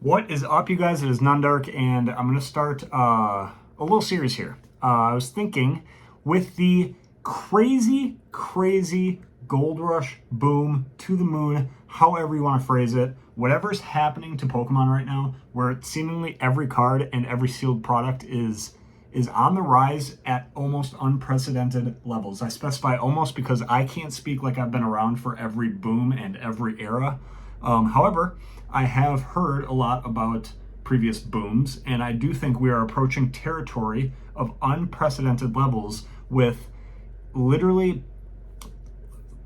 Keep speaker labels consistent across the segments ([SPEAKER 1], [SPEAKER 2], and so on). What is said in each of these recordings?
[SPEAKER 1] What is up, you guys? It is Nundark, and I'm going to start a little series here. I was thinking with the crazy gold rush boom to the moon, however you want to phrase it, whatever's happening to Pokemon right now, where seemingly every card and every sealed product is on the rise at almost unprecedented levels. I specify almost because I can't speak like I've been around for every boom and every era. However, I have heard a lot about previous booms, and I do think we are approaching territory of unprecedented levels with literally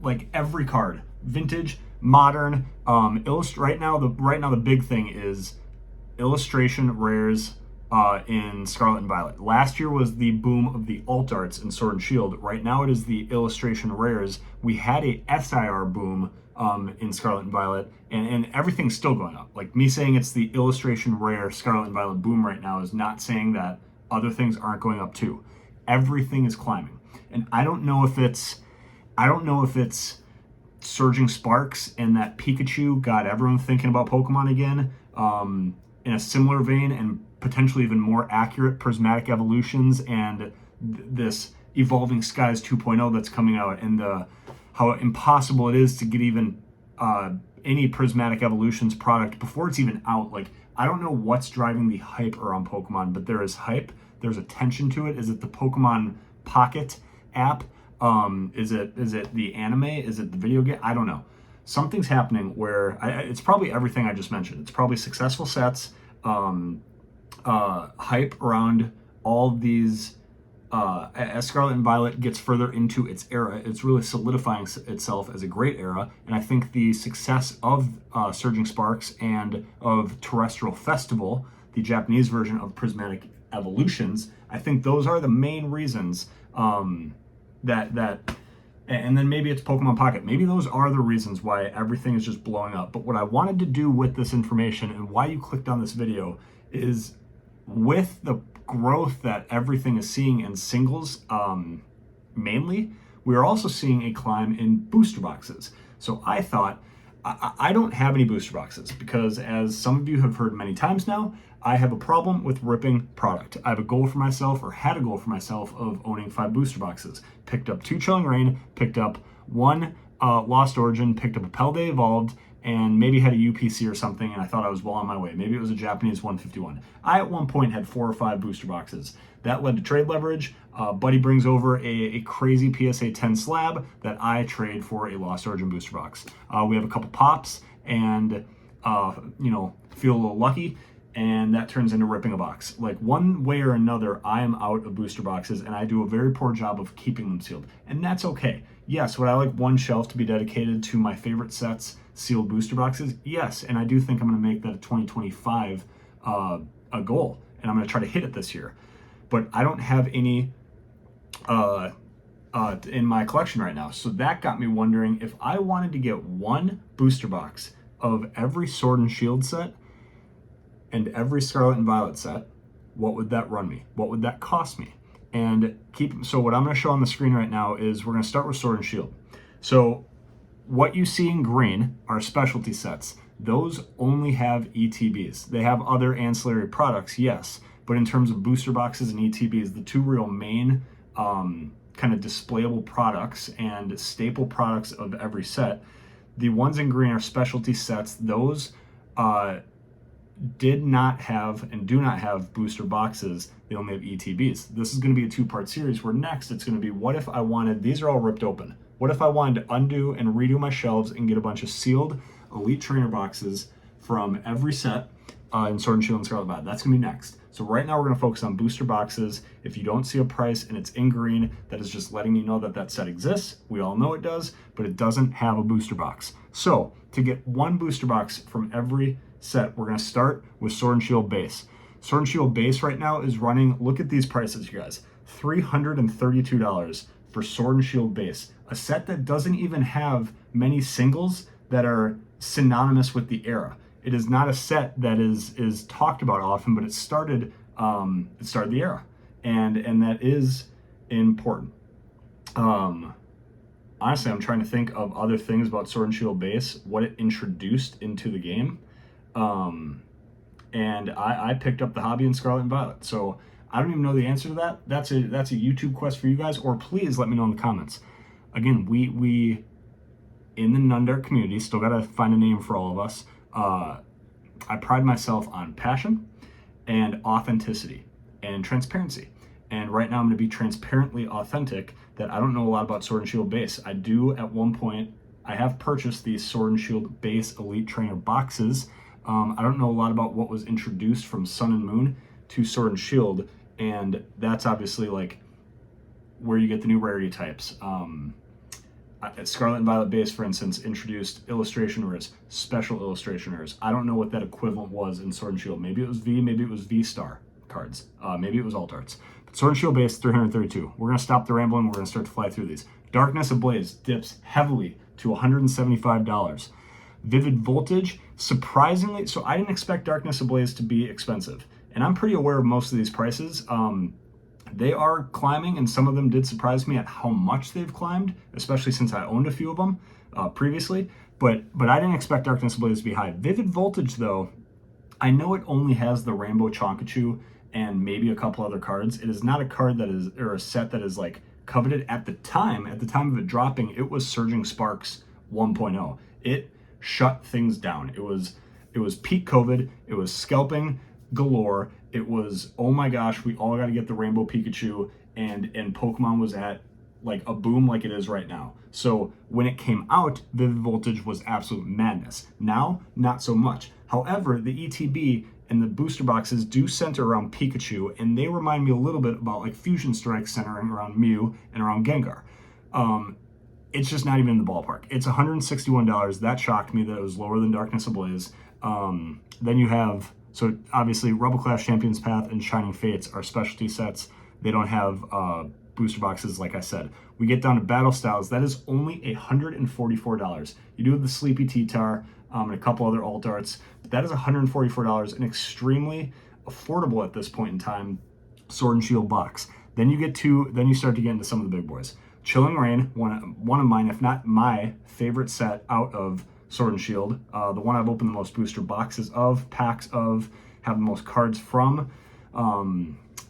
[SPEAKER 1] like every card, vintage, modern, right now the big thing is illustration rares in Scarlet and Violet. Last year was the boom of the alt arts in Sword and Shield. Right now it is the illustration rares. We had a SIR boom in Scarlet and Violet, and everything's still going up. Like me saying it's the illustration rare Scarlet and Violet boom right now is not saying that other things aren't going up too. Everything is climbing, and I don't know if it's surging sparks and that Pikachu got everyone thinking about Pokemon again. In a similar vein and potentially even more accurate prismatic evolutions and this evolving skies 2.0 that's coming out, and how impossible it is to get even any prismatic evolutions product before it's even out. Like, I don't know what's driving the hype around Pokemon, but there is hype, there's attention to it. Is it the Pokemon Pocket app? Is it the anime? Is it the video game? I don't know. Something's happening where it's probably everything I just mentioned. It's probably successful sets, hype around all these. As Scarlet and Violet gets further into its era, it's really solidifying itself as a great era. And I think the success of Surging Sparks and of Terrestrial Festival, the Japanese version of Prismatic Evolutions, I think those are the main reasons and then maybe it's Pokemon Pocket. Maybe those are the reasons why everything is just blowing up. But what I wanted to do with this information and why you clicked on this video is, with the growth that everything is seeing in singles, mainly, we are also seeing a climb in booster boxes. So I thought, I don't have any booster boxes because, as some of you have heard many times now, I have a problem with ripping product. I have a goal for myself, or had a goal for myself, of owning 5 booster boxes. Picked up 2 Chilling Reign, picked up 1 Lost Origin, picked up a Paldea Evolved, and maybe had a UPC or something, and I thought I was well on my way. Maybe it was a Japanese 151. I, at one point, had 4 or 5 booster boxes. That led to trade leverage. Buddy brings over a crazy PSA 10 slab that I trade for a Lost Origin booster box. We have a couple pops, and feel a little lucky, and that turns into ripping a box. Like, one way or another, I am out of booster boxes, and I do a very poor job of keeping them sealed, and that's okay. Yes, would I like one shelf to be dedicated to my favorite sets, sealed booster boxes? Yes, and I do think I'm going to make that a 2025 a goal, and I'm going to try to hit it this year. But I don't have any in my collection right now, so that got me wondering, if I wanted to get one booster box of every Sword and Shield set and every Scarlet and Violet set, what would that run me? What would that cost me? And so what I'm going to show on the screen right now is, we're going to start with Sword and Shield. So what you see in green are specialty sets. Those only have ETBs. They have other ancillary products, yes, but in terms of booster boxes and ETBs, the two real main kind of displayable products and staple products of every set, the ones in green are specialty sets. Those did not have and do not have booster boxes. They only have ETBs. This is going to be a 2-part series, where next it's going to be, what if I wanted, these are all ripped open, what if I wanted to undo and redo my shelves and get a bunch of sealed Elite Trainer boxes from every set in Sword and Shield and Scarlet Violet? That's going to be next. So right now we're going to focus on booster boxes. If you don't see a price and it's in green, that is just letting you know that that set exists. We all know it does, but it doesn't have a booster box. So to get one booster box from every set, we're going to start with Sword and Shield base. Sword and Shield base right now is running, look at these prices, you guys, $332 for Sword and Shield base, a set that doesn't even have many singles that are synonymous with the era. It is not a set that is talked about often, but it started the era, and that is important. Honestly, I'm trying to think of other things about Sword and Shield base, what it introduced into the game. and I picked up the hobby in Scarlet and Violet. So I don't even know the answer to that. That's a YouTube quest for you guys, or please let me know in the comments. Again, we in the Nundart community still gotta find a name for all of us. I pride myself on passion and authenticity and transparency. And right now I'm going to be transparently authentic that I don't know a lot about Sword and Shield base. I do at one point, I have purchased these Sword and Shield base Elite Trainer boxes. I don't know a lot about what was introduced from Sun and Moon to Sword and Shield, and that's obviously like where you get the new rarity types. Scarlet and Violet base, for instance, introduced illustration rares, special illustration rares. I don't know what that equivalent was in Sword and Shield. Maybe it was V, maybe it was V-Star cards. Maybe it was alt arts. But Sword and Shield base, 332. We're going to stop the rambling. We're going to start to fly through these. Darkness Ablaze dips heavily to $175. Vivid Voltage, surprisingly, so I didn't expect Darkness Ablaze to be expensive. And I'm pretty aware of most of these prices. They are climbing, and some of them did surprise me at how much they've climbed, especially since I owned a few of them previously. But I didn't expect Darkness Ablaze to be high. Vivid Voltage, though, I know it only has the Rainbow Chonkachu and maybe a couple other cards. It is not a card that is, or a set that is like coveted at the time. At the time of it dropping, it was Surging Sparks 1.0. It shut things down. It was peak COVID. It was scalping galore. It was, oh my gosh, we all got to get the Rainbow Pikachu, and Pokemon was at like a boom like it is right now. So when it came out, Vivid Voltage was absolute madness. Now, not so much. However, the ETB and the booster boxes do center around Pikachu, and they remind me a little bit about like Fusion Strike centering around Mew and around Gengar. It's just not even in the ballpark. It's $161. That shocked me that it was lower than Darkness Ablaze. Then you have, so obviously Rebel Clash Champions Path and Shining Fates are specialty sets. They don't have booster boxes, like I said. We get down to Battle Styles. That is only $144. You do have the Sleepy T-Tar and a couple other alt arts, but that is $144, an extremely affordable at this point in time Sword and Shield box. Then you start to get into some of the big boys. Chilling Reign, one of mine, if not my favorite set out of Sword and Shield, the one I've opened the most booster boxes of, packs of, have the most cards from,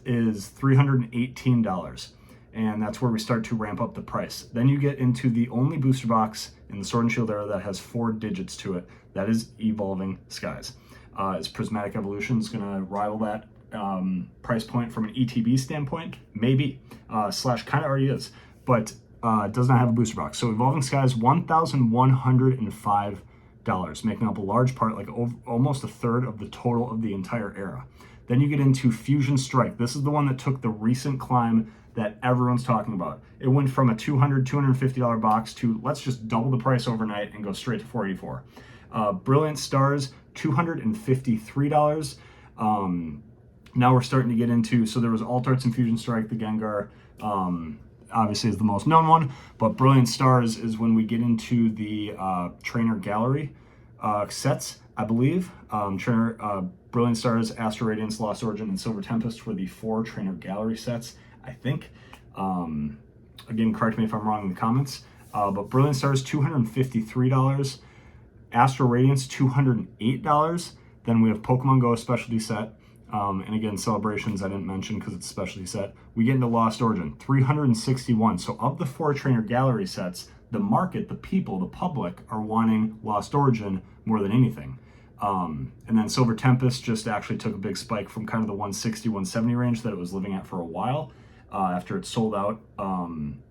[SPEAKER 1] is $318. And that's where we start to ramp up the price. Then you get into the only booster box in the Sword and Shield era that has 4 digits to it. That is Evolving Skies. Is Prismatic Evolution going to rival that price point from an ETB standpoint? Maybe. Slash kind of already is. But it does not have a booster box. So Evolving Skies, $1,105, making up a large part, like almost a third of the total of the entire era. Then you get into Fusion Strike. This is the one that took the recent climb that everyone's talking about. It went from a $250 box to let's just double the price overnight and go straight to $484. Brilliant Stars, $253. Now we're starting to get into, so there was Alt Arts and Fusion Strike, the Gengar, obviously is the most known one, but Brilliant Stars is when we get into the Trainer Gallery sets, I believe. Brilliant Stars, Astro Radiance, Lost Origin, and Silver Tempest were the 4 Trainer Gallery sets, I think. Again, correct me if I'm wrong in the comments. But Brilliant Stars, $253. Astro Radiance, $208. Then we have Pokemon Go specialty set. And again, Celebrations I didn't mention because it's a specialty set. We get into Lost Origin, $361. So of the 4 Trainer Gallery sets, the market, the people, the public are wanting Lost Origin more than anything. And then Silver Tempest just actually took a big spike from kind of the 160, 170 range that it was living at for a while after it sold out on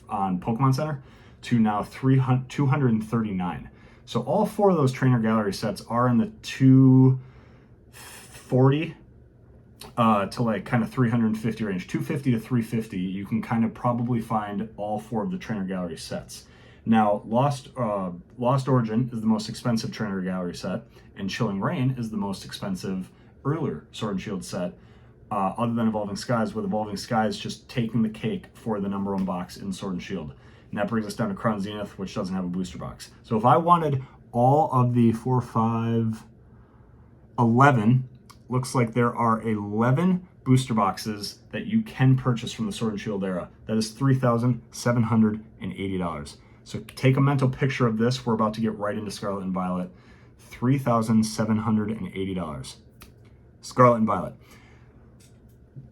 [SPEAKER 1] Pokemon Center to now 239. So all 4 of those Trainer Gallery sets are in the 240 to like kind of 350 range. 250 to 350, you can kind of probably find all 4 of the Trainer Gallery sets. Now, Lost Origin is the most expensive Trainer Gallery set, and Chilling Reign is the most expensive earlier Sword and Shield set, other than Evolving Skies, with Evolving Skies just taking the cake for the #1 box in Sword and Shield. And that brings us down to Crown Zenith, which doesn't have a booster box. So if I wanted all of the 4, 5, 11, looks like there are 11 booster boxes that you can purchase from the Sword and Shield era. That is $3,780. So take a mental picture of this. We're about to get right into Scarlet and Violet. $3,780. Scarlet and Violet.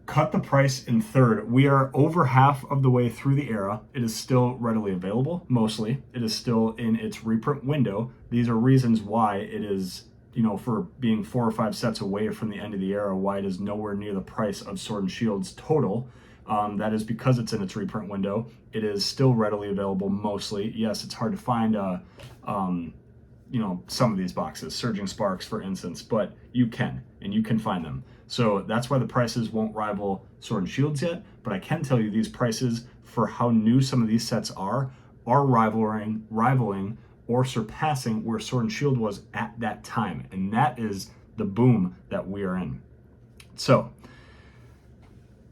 [SPEAKER 1] Cut the price in third. We are over half of the way through the era. It is still readily available, mostly. It is still in its reprint window. These are reasons why it is, for being 4 or 5 sets away from the end of the era, why it is nowhere near the price of Sword and Shield's total. That is because it's in its reprint window. It is still readily available, mostly. Yes, it's hard to find some of these boxes, Surging Sparks, for instance, but you can find them. So that's why the prices won't rival Sword and Shields yet, but I can tell you these prices, for how new some of these sets are rivaling or surpassing where Sword and Shield was at that time, and that is the boom that we are in. So,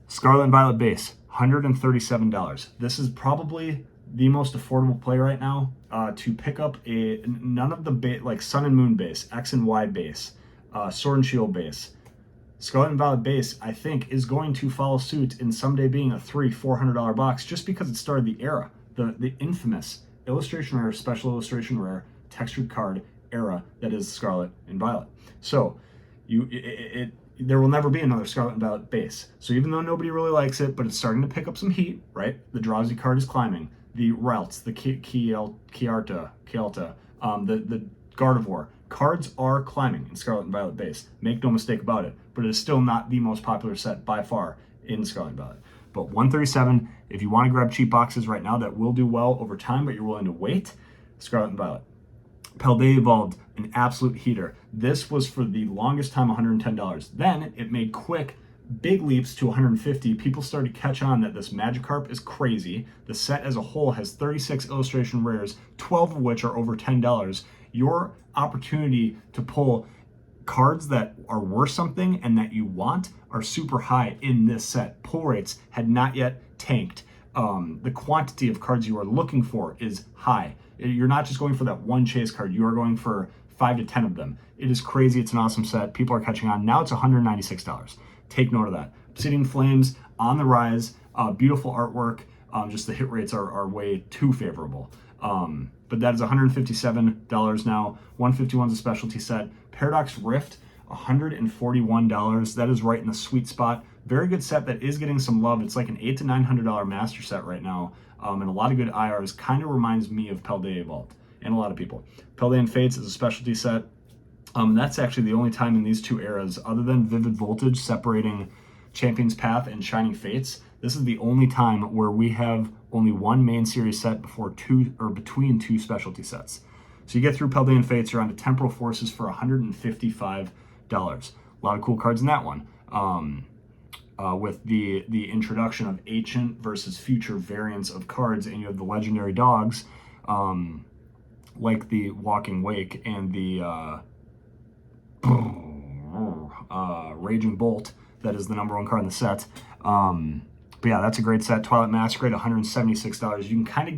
[SPEAKER 1] Scarlet and Violet base, $137. This is probably the most affordable play right now to pick up none of the like Sun and Moon base, X and Y base, Sword and Shield base. Scarlet and Violet base, I think, is going to follow suit in someday being a $300-400 box, just because it started the era, the infamous illustration rare, special illustration rare, textured card era that is Scarlet and Violet. So there will never be another Scarlet and Violet base. So even though nobody really likes it, but it's starting to pick up some heat, right? The Drowsy card is climbing. The Routes, the Kialta, the Gardevoir. Cards are climbing in Scarlet and Violet base. Make no mistake about it. But it is still not the most popular set by far in Scarlet and Violet. But 137, if you want to grab cheap boxes right now that will do well over time, but you're willing to wait, Scarlet and Violet. Paldea Evolved, an absolute heater. This was for the longest time $110. Then it made quick, big leaps to $150. People started to catch on that this Magikarp is crazy. The set as a whole has 36 illustration rares, 12 of which are over $10. Your opportunity to pull cards that are worth something and that you want are super high in this set. Pull rates had not yet tanked. The quantity of cards you are looking for is high. You're not just going for that one chase card. You are going for 5 to 10 of them. It is crazy. It's an awesome set. People are catching on. Now it's $196. Take note of that. Obsidian Flames on the rise. Beautiful artwork. Just the hit rates are way too favorable. But that is $157 now. 151 is a specialty set. Paradox Rift, $141. That is right in the sweet spot. Very good set that is getting some love. It's like an $800 to $900 master set right now. And a lot of good IRs. Kind of reminds me of Paldea Evolved and a lot of people. Paldea Fates is a specialty set. That's actually the only time in these two eras, other than Vivid Voltage separating Champion's Path and Shining Fates, this is the only time where we have only one main series set between two specialty sets. So you get through Paldea Fates, you're on to Temporal Forces for $155. A lot of cool cards in that one. With the introduction of ancient versus future variants of cards, and you have the legendary dogs, like the Walking Wake and the Raging Bolt, that is the #1 card in the set. But yeah, that's a great set. Twilight Masquerade, $176. You can kind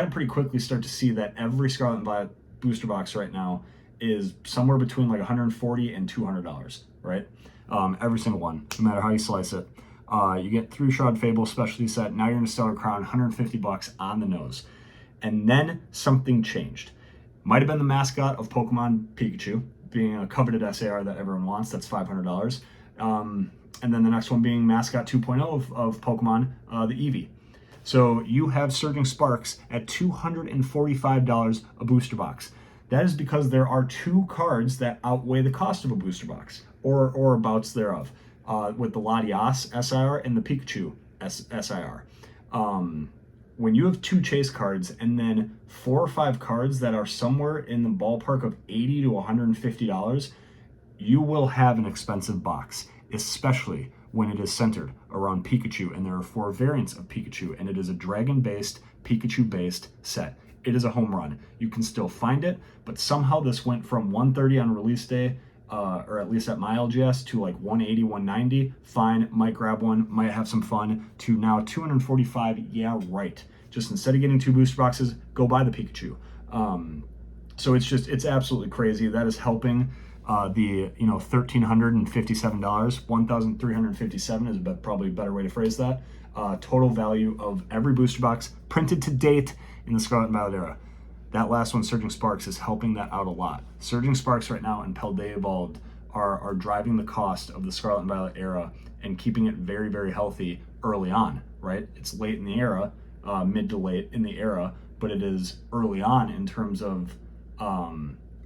[SPEAKER 1] of pretty quickly start to see that every Scarlet and Violet booster box right now is somewhere between like $140 and $200, right? Every single one, no matter how you slice it. You get through Shroud Fable specialty set. Now you're in a Stellar Crown, $150 on the nose. And then something changed. Might have been the mascot of Pokemon, Pikachu, being a coveted SAR that everyone wants. That's $500. And then the next one being mascot 2.0 of Pokemon, the Eevee. So you have Surging Sparks at $245 a booster box. That is because there are 2 cards that outweigh the cost of a booster box, or abouts thereof, with the Latias SIR and the Pikachu SIR. When you have 2 chase cards and then 4 or 5 cards that are somewhere in the ballpark of $80 to $150, you will have an expensive box, especially when it is centered around Pikachu, and there are 4 variants of Pikachu, and it is a dragon-based, Pikachu-based set. It is a home run. You can still find it, but somehow this went from $130 on release day, or at least at my LGS, to like $180, $190. Fine, might grab one, might have some fun, to now $245. Yeah, right. Just instead of getting 2 booster boxes, go buy the Pikachu. So it's absolutely crazy. That is helping the $1,357, $1,357 is probably a better way to phrase that. Total value of every booster box printed to date in the Scarlet and Violet era. That last one, Surging Sparks, is helping that out a lot. Surging Sparks right now and Paldea Evolved are driving the cost of the Scarlet and Violet era and keeping it very, very healthy early on, right? It's late in the era, mid to late in the era, but it is early on in terms of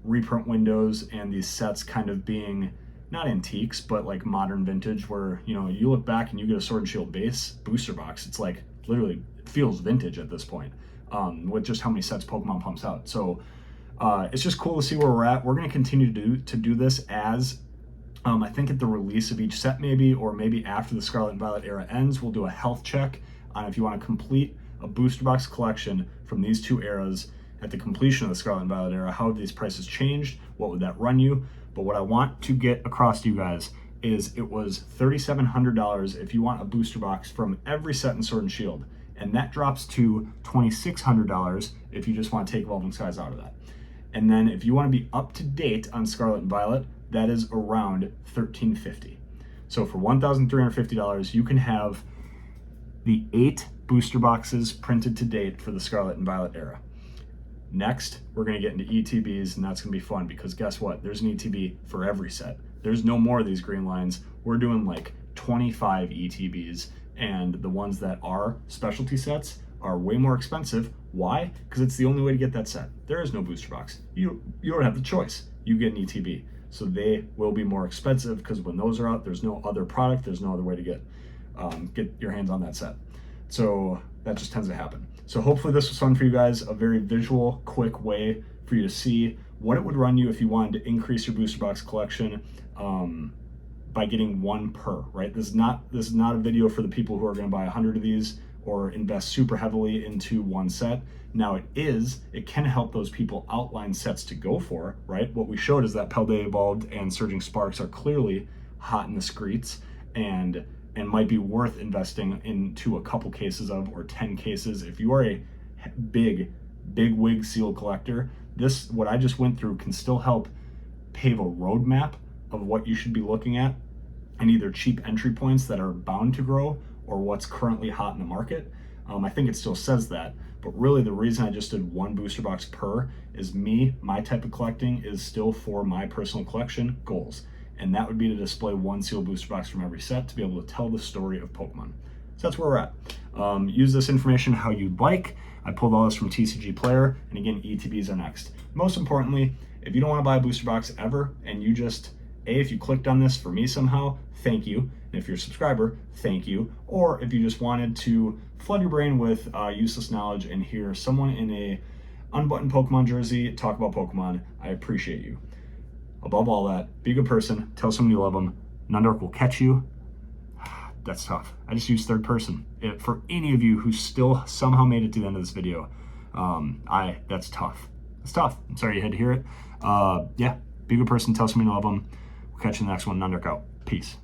[SPEAKER 1] reprint windows and these sets kind of being not antiques, but like modern vintage, where, you know, you look back and you get a Sword and Shield base booster box. It's like literally it feels vintage at this point, with just how many sets Pokemon pumps out. So it's just cool to see where we're at. We're going to continue to do this as I think at the release of each set, maybe, or maybe after the Scarlet and Violet era ends, we'll do a health check on if you want to complete a booster box collection from these two eras. At the completion of the Scarlet and Violet era, how have these prices changed? What would that run you? But what I want to get across to you guys is it was $3,700 if you want a booster box from every set in Sword and Shield. And that drops to $2,600 if you just want to take Evolving Skies out of that. And then if you want to be up to date on Scarlet and Violet, that is around $1,350. So for $1,350, you can have the 8 booster boxes printed to date for the Scarlet and Violet era. Next, we're going to get into ETBs, and that's going to be fun because guess what? There's an ETB for every set. There's no more of these green lines. We're doing like 25 ETBs, and the ones that are specialty sets are way more expensive. Why? Because it's the only way to get that set. There is no booster box. You don't have the choice. You get an ETB. So they will be more expensive because when those are out, there's no other product. There's no other way to get your hands on that set. So that just tends to happen. So hopefully this was fun for you guys, a very visual, quick way for you to see what it would run you if you wanted to increase your booster box collection by getting 1 per, right? This is not a video for the people who are going to buy 100 of these or invest super heavily into one set. Now it can help those people outline sets to go for, right? What we showed is that Paldea Evolved and Surging Sparks are clearly hot in the streets and might be worth investing into a couple cases of, or 10 cases. If you are a big wig seal collector, what I just went through can still help pave a roadmap of what you should be looking at and either cheap entry points that are bound to grow or what's currently hot in the market. I think it still says that, but really the reason I just did 1 booster box per is my type of collecting is still for my personal collection goals. And that would be to display 1 sealed booster box from every set to be able to tell the story of Pokemon. So that's where we're at. Use this information how you'd like. I pulled all this from TCG Player, and again, ETBs are next. Most importantly, if you don't want to buy a booster box ever, and you just, if you clicked on this for me somehow, thank you. And if you're a subscriber, thank you. Or if you just wanted to flood your brain with useless knowledge and hear someone in a unbuttoned Pokemon jersey talk about Pokemon, I appreciate you. Above all that, be a good person, tell someone you love them. Nundark will catch you. That's tough. I just used third person. For any of you who still somehow made it to the end of this video, that's tough. It's tough. I'm sorry you had to hear it. Yeah, be a good person, tell someone you love them. We'll catch you in the next one. Nundark out. Peace.